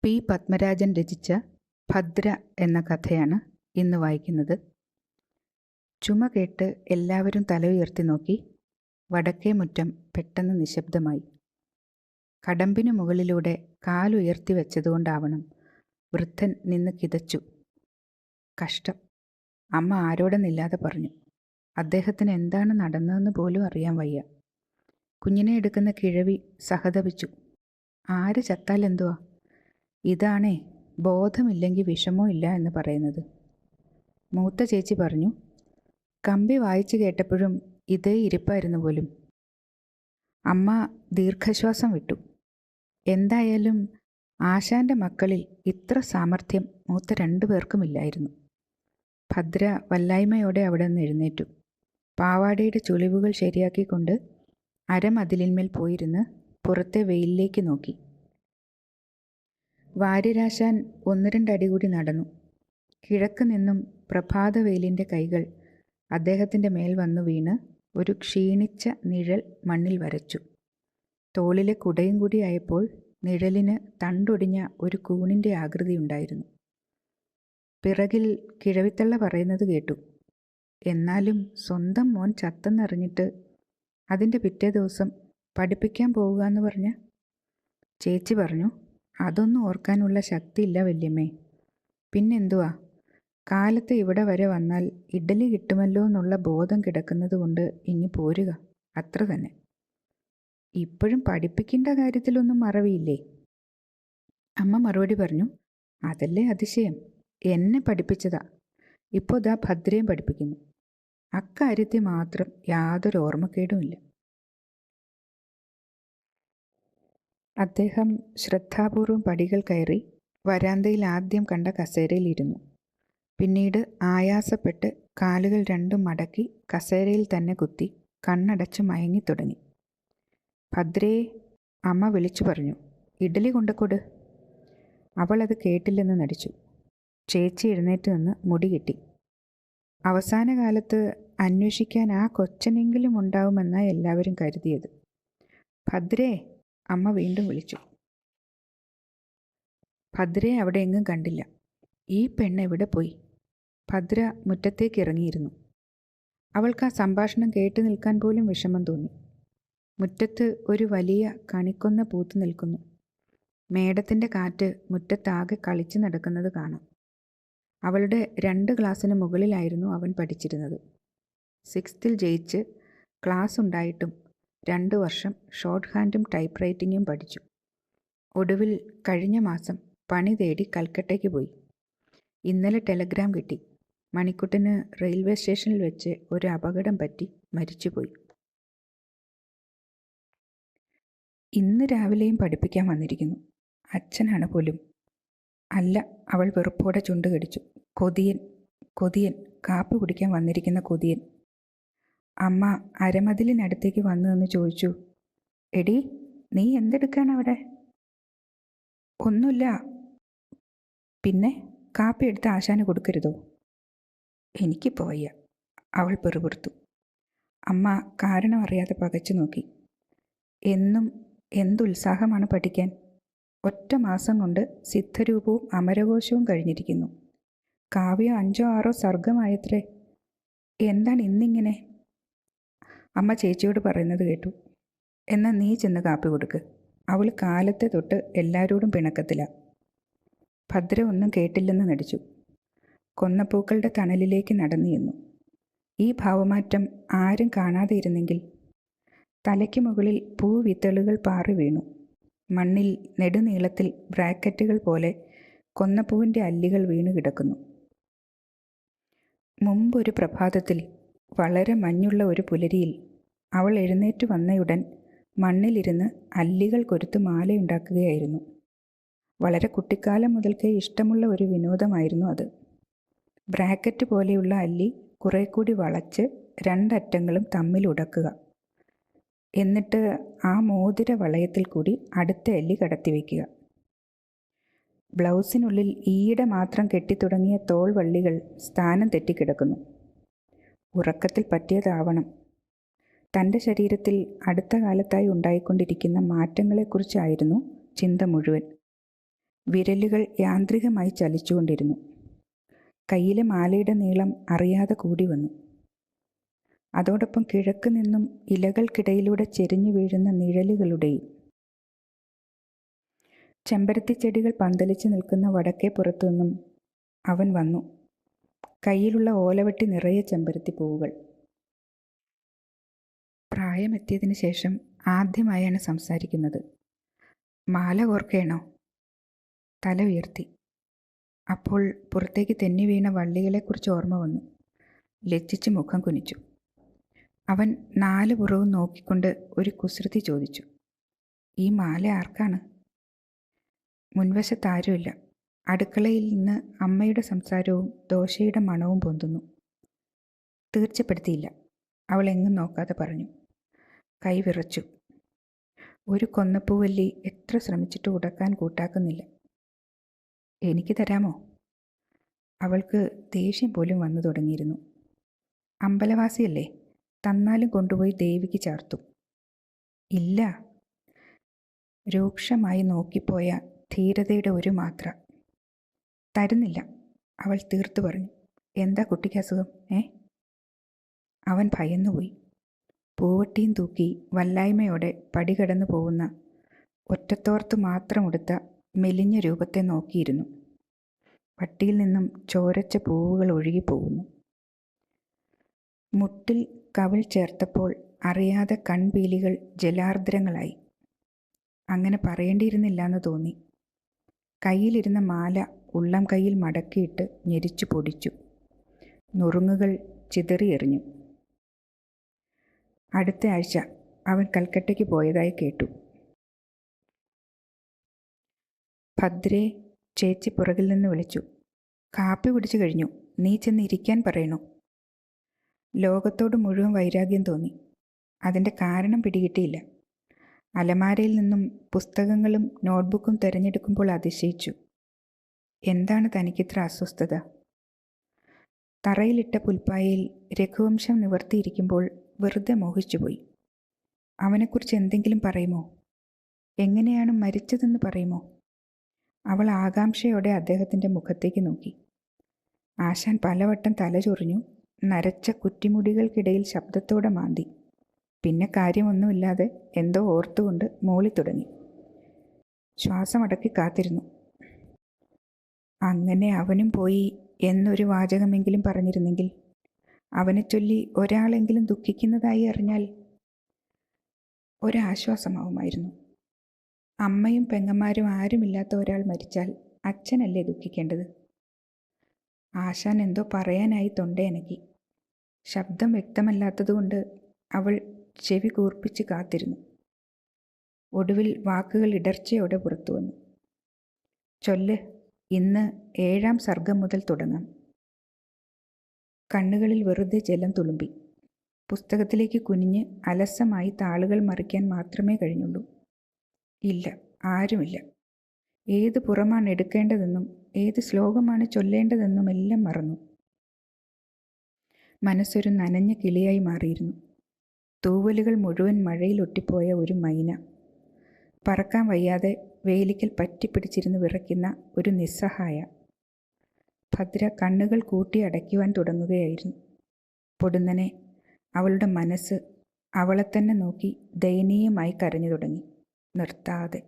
P. Padmarajan രചിച്ച ഭദ്ര എന്ന കഥയാണ് ഇന്ന് വായിക്കുന്നത്. ചുമ കേട്ട് എല്ലാവരും തല ഉയർത്തി നോക്കി. വടക്കേ മുറ്റം പെട്ടെന്ന് നിശബ്ദമായി. കടമ്പിനു മുകളിലൂടെ കാലുയർത്തി വെച്ചതുകൊണ്ടാവണം വൃദ്ധൻ നിന്ന് കിതച്ചു. കഷ്ടം, അമ്മ ആരോടെന്നില്ലാതെ പറഞ്ഞു. അദ്ദേഹത്തിന് എന്താണ് നടന്നതെന്ന് പോലും അറിയാൻ വയ്യ. കുഞ്ഞിനെ എടുക്കുന്ന കിഴവി സഹതപിച്ചു. ആര് ചത്താൽ എന്തുവാ, ഇതാണേ ബോധമില്ലെങ്കിൽ വിഷമോ ഇല്ല എന്ന് പറയുന്നത്. മൂത്ത ചേച്ചി പറഞ്ഞു, കമ്പി വായിച്ചു കേട്ടപ്പോഴും ഇതേ ഇരിപ്പായിരുന്നു പോലും. അമ്മ ദീർഘശ്വാസം വിട്ടു. എന്തായാലും ആശാന്റെ മക്കളിൽ ഇത്ര സാമർഥ്യം മൂത്ത 2 പേർക്കുമില്ലായിരുന്നു. ഭദ്ര വല്ലായ്മയോടെ അവിടെ നിന്ന് എഴുന്നേറ്റു. പാവാടയുടെ ചുളിവുകൾ ശരിയാക്കിക്കൊണ്ട് അരമതിലിന്മേൽ പോയിരുന്ന് പുറത്തെ വെയിലിലേക്ക് നോക്കി. വാര്യരാശാൻ 1-2 അടി കൂടി നടന്നു. കിഴക്ക് നിന്നും പ്രഭാത വെയിലിൻ്റെ കൈകൾ അദ്ദേഹത്തിൻ്റെ മേൽ വന്നു വീണ് ഒരു ക്ഷീണിച്ച നിഴൽ മണ്ണിൽ വരച്ചു. തോളിലെ കുടയും കൂടി ആയപ്പോൾ നിഴലിന് തണ്ടൊടിഞ്ഞ ഒരു കൂണിൻ്റെ ആകൃതിയുണ്ടായിരുന്നു. പിറകിൽ കിഴവിത്തള്ള പറയുന്നത് കേട്ടു. എന്നാലും സ്വന്തം മോൻ ചത്തെന്നറിഞ്ഞിട്ട് അതിൻ്റെ പിറ്റേ ദിവസം പഠിപ്പിക്കാൻ പോവുക എന്ന് പറഞ്ഞ. ചേച്ചി പറഞ്ഞു, അതൊന്നും ഓർക്കാനുള്ള ശക്തിയില്ല വല്യമ്മേ. പിന്നെന്തുവാ, കാലത്ത് ഇവിടെ വരെ വന്നാൽ ഇഡലി കിട്ടുമല്ലോ എന്നുള്ള ബോധം കിടക്കുന്നത് കൊണ്ട് ഇനി പോരുക, അത്ര തന്നെ. ഇപ്പോഴും പഠിപ്പിക്കേണ്ട കാര്യത്തിലൊന്നും മറവിയില്ലേ? അമ്മ മറുപടി പറഞ്ഞു, അതല്ലേ അതിശയം, എന്നെ പഠിപ്പിച്ചതാ. ഇപ്പോൾ ദാ ഭദ്രയും പഠിപ്പിക്കുന്നു. അക്കാര്യത്തിൽ മാത്രം യാതൊരു ഓർമ്മക്കേടുമില്ല. അദ്ദേഹം ശ്രദ്ധാപൂർവം പടികൾ കയറി വരാന്തയിൽ ആദ്യം കണ്ട കസേരയിലിരുന്നു. പിന്നീട് ആയാസപ്പെട്ട് കാലുകൾ രണ്ടും മടക്കി കസേരയിൽ തന്നെ കുത്തി കണ്ണടച്ച് മയങ്ങിത്തുടങ്ങി. ഭദ്രേ, അമ്മ വിളിച്ചു പറഞ്ഞു, ഇഡലി കൊണ്ടുകൊട്. അവൾ അത് കേട്ടില്ലെന്ന് നടിച്ചു. ചേച്ചി എഴുന്നേറ്റ് നിന്ന് മുടി കെട്ടി. അവസാന കാലത്ത് അന്വേഷിക്കാൻ ആ കൊച്ചനെങ്കിലും ഉണ്ടാവുമെന്നാണ് എല്ലാവരും കരുതിയത്. ഭദ്രേ, അമ്മ വീണ്ടും വിളിച്ചു. ഭദ്രയെ അവിടെ എങ്ങും കണ്ടില്ല. ഈ പെണ്ണ് എവിടെ പോയി? ഭദ്ര മുറ്റത്തേക്ക് ഇറങ്ങിയിരുന്നു. അവൾക്ക് ആ സംഭാഷണം കേട്ടു നിൽക്കാൻ പോലും വിഷമം തോന്നി. മുറ്റത്ത് ഒരു വലിയ കണിക്കൊന്ന പൂത്തു നിൽക്കുന്നു. മേടത്തിൻ്റെ കാറ്റ് മുറ്റത്താകെ കളിച്ചു നടക്കുന്നത് കാണാം. അവളുടെ 2 ക്ലാസ്സിന് മുകളിലായിരുന്നു അവൻ പഠിച്ചിരുന്നത്. 6th ജയിച്ച് ക്ലാസ് ഉണ്ടായിട്ടും 2 വർഷം ഷോർട്ട് ഹാൻഡും ടൈപ്പ് റൈറ്റിങ്ങും പഠിച്ചു. ഒടുവിൽ കഴിഞ്ഞ മാസം പണി തേടി കൽക്കട്ടയ്ക്ക് പോയി. ഇന്നലെ ടെലഗ്രാം കിട്ടി. മണിക്കുട്ടന് റെയിൽവേ സ്റ്റേഷനിൽ വെച്ച് ഒരു അപകടം പറ്റി മരിച്ചുപോയി. ഇന്ന് രാവിലെയും പഠിപ്പിക്കാൻ വന്നിരിക്കുന്നു. അച്ഛനാണ് പോലും. അല്ല, അവൾ വെറുപ്പോടെ ചുണ്ട് കടിച്ചു. കൊതിയൻ, കൊതിയൻ, കാപ്പി കുടിക്കാൻ വന്നിരിക്കുന്ന കൊതിയൻ. അമ്മ അരമതിലിനടുത്തേക്ക് വന്നു നിന്ന് ചോദിച്ചു, എടി, നീ എന്തെടുക്കാണ് അവിടെ? ഒന്നുമില്ല. പിന്നെ കാപ്പി എടുത്ത് ആശാന് കൊടുക്കരുതോ? എനിക്കിപ്പോൾ വയ്യ, അവൾ പെറുപുറത്തു. അമ്മ കാരണം അറിയാതെ പകച്ചു നോക്കി. എന്നും എന്തുത്സാഹമാണ് പഠിക്കാൻ. ഒറ്റ മാസം കൊണ്ട് സിദ്ധരൂപവും അമരകോശവും കഴിഞ്ഞിരിക്കുന്നു. കാവ്യം 5 or 6 സർഗമായത്രേ. എന്താണ് ഇന്നിങ്ങനെ? അമ്മ ചേച്ചിയോട് പറയുന്നത് കേട്ടു. എന്നാൽ നീ ചെന്ന് കാപ്പി കൊടുക്ക്. അവൾ കാലത്തെ തൊട്ട് എല്ലാവരോടും പിണക്കത്തില. ഭദ്ര ഒന്നും കേട്ടില്ലെന്ന് നടിച്ചു. കൊന്നപ്പൂക്കളുടെ തണലിലേക്ക് നടന്നു ചെന്നു. ഈ ഭാവമാറ്റം ആരും കാണാതെ ഇരുന്നെങ്കിൽ. തലയ്ക്ക് മുകളിൽ പൂവിത്തളുകൾ പാറി വീണു. മണ്ണിൽ നെടുനീളത്തിൽ ബ്രാക്കറ്റുകൾ പോലെ കൊന്നപ്പൂവിൻ്റെ അല്ലികൾ വീണു കിടക്കുന്നു. മുമ്പൊരു പ്രഭാതത്തിൽ വളരെ മഞ്ഞുള്ള ഒരു പുലരിയിൽ അവൾ എഴുന്നേറ്റ് വന്നയുടൻ മണ്ണിലിരുന്ന് അല്ലികൾ കൊരുത്ത് മാലയുണ്ടാക്കുകയായിരുന്നു. വളരെ കുട്ടിക്കാലം മുതൽക്കേ ഇഷ്ടമുള്ള ഒരു വിനോദമായിരുന്നു അത്. ബ്രാക്കറ്റ് പോലെയുള്ള അല്ലി കുറെ കൂടി വളച്ച് 2 അറ്റങ്ങളും തമ്മിൽ ഉടക്കുക. എന്നിട്ട് ആ മോതിര വളയത്തിൽ കൂടി അടുത്ത അല്ലി കടത്തി വയ്ക്കുക. ബ്ലൗസിനുള്ളിൽ ഈയിടെ മാത്രം കെട്ടിത്തുടങ്ങിയ തോൾ വള്ളികൾ സ്ഥാനം തെറ്റിക്കിടക്കുന്നു. ഉറക്കത്തിൽ പറ്റിയതാവണം. തൻ്റെ ശരീരത്തിൽ അടുത്ത കാലത്തായി ഉണ്ടായിക്കൊണ്ടിരിക്കുന്ന മാറ്റങ്ങളെക്കുറിച്ചായിരുന്നു ചിന്ത മുഴുവൻ. വിരലുകൾ യാന്ത്രികമായി ചലിച്ചുകൊണ്ടിരുന്നു. കയ്യിലെ മാലയുടെ നീളം അറിയാതെ കൂടി വന്നു. അതോടൊപ്പം കിഴക്ക് നിന്നും ഇലകൾക്കിടയിലൂടെ ചെരിഞ്ഞു വീഴുന്ന നിഴലുകളുടെയും. ചെമ്പരത്തിച്ചെടികൾ പന്തലിച്ച് നിൽക്കുന്ന വടക്കേ പുറത്തു നിന്നും അവൻ വന്നു. കയ്യിലുള്ള ഓലവെട്ടി നിറയെ ചെമ്പരത്തിപ്പൂവുകൾ. പ്രായമെത്തിയതിന് ശേഷം ആദ്യമായാണ് സംസാരിക്കുന്നത്. മാല കോർക്കേണോ? തല ഉയർത്തി. അപ്പോൾ പുറത്തേക്ക് തെന്നി വീണ വള്ളികളെക്കുറിച്ച് ഓർമ്മ വന്നു. ലജ്ജിച്ച് മുഖം കുനിച്ചു. അവൻ 4 പുറവും നോക്കിക്കൊണ്ട് ഒരു കുസൃതി ചോദിച്ചു, ഈ മാല ആർക്കാണ്? മുൻവശത്താരുമില്ല. അടുക്കളയിൽ നിന്ന് അമ്മയുടെ സംസാരവും ദോശയുടെ മണവും പൊന്തുന്നു. തീർച്ചപ്പെടുത്തിയില്ല. അവൾ എങ്ങും നോക്കാതെ പറഞ്ഞു. കൈ വിറച്ചു. ഒരു കൊന്നപ്പൂവല്ലി എത്ര ശ്രമിച്ചിട്ട് ഉടക്കാൻ കൂട്ടാക്കുന്നില്ല. എനിക്ക് തരാമോ? അവൾക്ക് ദേഷ്യം പോലും വന്നു തുടങ്ങിയിരുന്നു. അമ്പലവാസിയല്ലേ, തന്നാലും കൊണ്ടുപോയി ദേവിക്ക് ചാർത്തും. ഇല്ല. രൂക്ഷമായി നോക്കിപ്പോയ ധീരതയുടെ ഒരു മാത്ര. തരുന്നില്ല, അവൾ തീർത്തു പറഞ്ഞു. എന്താ കുട്ടിക്ക് അസുഖം? അവൻ ഭയന്നുപോയി. പൂവട്ടിയും തൂക്കി വല്ലായ്മയോടെ പടി കടന്നു പോകുന്ന ഒറ്റത്തോർത്ത് മാത്രമുടുത്ത മെലിഞ്ഞ രൂപത്തെ നോക്കിയിരുന്നു. പട്ടിയിൽ നിന്നും ചോരച്ച പൂവുകൾ ഒഴുകിപ്പോകുന്നു. മുട്ടിൽ കവിൾ ചേർത്തപ്പോൾ അറിയാതെ കൺപീലികൾ ജലാർദ്രങ്ങളായി. അങ്ങനെ പറയേണ്ടിയിരുന്നില്ല എന്ന് തോന്നി. കയ്യിലിരുന്ന മാല ഉള്ളം കൈയിൽ മടക്കിയിട്ട് ഞെരിച്ചു പൊടിച്ചു. നുറുങ്ങുകൾ ചിതറിയെറിഞ്ഞു. അടുത്ത ആഴ്ച അവൻ കൽക്കട്ടയ്ക്ക് പോയതായി കേട്ടു. ഭദ്രേ, ചേച്ചി പുറകിൽ നിന്ന് വിളിച്ചു. കാപ്പി കുടിച്ചു കഴിഞ്ഞു, നീ ചെന്ന് ഇരിക്കാൻ പറയണു. ലോകത്തോട് മുഴുവൻ വൈരാഗ്യം തോന്നി. അതിൻ്റെ കാരണം പിടികിട്ടിയില്ല. അലമാരയിൽ നിന്നും പുസ്തകങ്ങളും നോട്ട്ബുക്കും തിരഞ്ഞെടുക്കുമ്പോൾ അതിശയിച്ചു. എന്താണ് തനിക്കിത്ര അസ്വസ്ഥത? തറയിലിട്ട പുൽപ്പായയിൽ രഘുവംശം നിവർത്തിയിരിക്കുമ്പോൾ വെറുതെ മോഹിച്ചുപോയി. അവനെക്കുറിച്ച് എന്തെങ്കിലും പറയുമോ? എങ്ങനെയാണ് മരിച്ചതെന്ന് പറയുമോ? അവൾ ആകാംക്ഷയോടെ അദ്ദേഹത്തിൻ്റെ മുഖത്തേക്ക് നോക്കി. ആശാൻ പലവട്ടം തല ചൊറിഞ്ഞു. നരച്ച കുറ്റിമുടികൾക്കിടയിൽ ശബ്ദത്തോടെ മാന്തി. പിന്നെ കാര്യമൊന്നുമില്ലാതെ എന്തോ ഓർത്തുകൊണ്ട് മൂളി തുടങ്ങി. ശ്വാസമടക്കി കാത്തിരുന്നു. അങ്ങനെ അവനും പോയി എന്നൊരു വാചകമെങ്കിലും പറഞ്ഞിരുന്നെങ്കിൽ, അവനെ ചൊല്ലി ഒരാളെങ്കിലും ദുഃഖിക്കുന്നതായി അറിഞ്ഞാൽ ഒരാശ്വാസമാവുമായിരുന്നു. അമ്മയും പെങ്ങന്മാരും ആരുമില്ലാത്ത ഒരാൾ മരിച്ചാൽ അച്ഛനല്ലേ ദുഃഖിക്കേണ്ടത്? ആശാൻ എന്തോ പറയാനായി തൊണ്ടയനക്കി. ശബ്ദം വ്യക്തമല്ലാത്തതുകൊണ്ട് അവൾ ചെവി കൂർപ്പിച്ച് കാത്തിരുന്നു. ഒടുവിൽ വാക്കുകൾ ഇടർച്ചയോടെ പുറത്തു വന്നു. ചൊല്ല്, ഇന്ന് 7-ാം സർഗം മുതൽ തുടങ്ങാം. കണ്ണുകളിൽ വെറുതെ ജലം തുളുമ്പി. പുസ്തകത്തിലേക്ക് കുനിഞ്ഞ് അലസമായി താളുകൾ മറിക്കാൻ മാത്രമേ കഴിഞ്ഞുള്ളൂ. ഇല്ല, ആരുമില്ല. ഏത് പുറമാണ് എടുക്കേണ്ടതെന്നും ഏത് ശ്ലോകമാണ് ചൊല്ലേണ്ടതെന്നും എല്ലാം മറന്നു. മനസ്സൊരു നനഞ്ഞ കിളിയായി മാറിയിരുന്നു. തൂവലുകൾ മുഴുവൻ മഴയിൽ ഒട്ടിപ്പോയ ഒരു മൈന. പറക്കാൻ വയ്യാതെ വേലിക്കൽ പറ്റിപ്പിടിച്ചിരുന്ന് വിറയ്ക്കുന്ന ഒരു നിസ്സഹായ. ഭദ്ര കണ്ണുകൾ കൂട്ടി അടയ്ക്കുവാൻ തുടങ്ങുകയായിരുന്നു. പൊടുന്നനെ അവളുടെ മനസ്സ് അവളെ തന്നെ നോക്കി ദയനീയമായി കരഞ്ഞു തുടങ്ങി, നിർത്താതെ.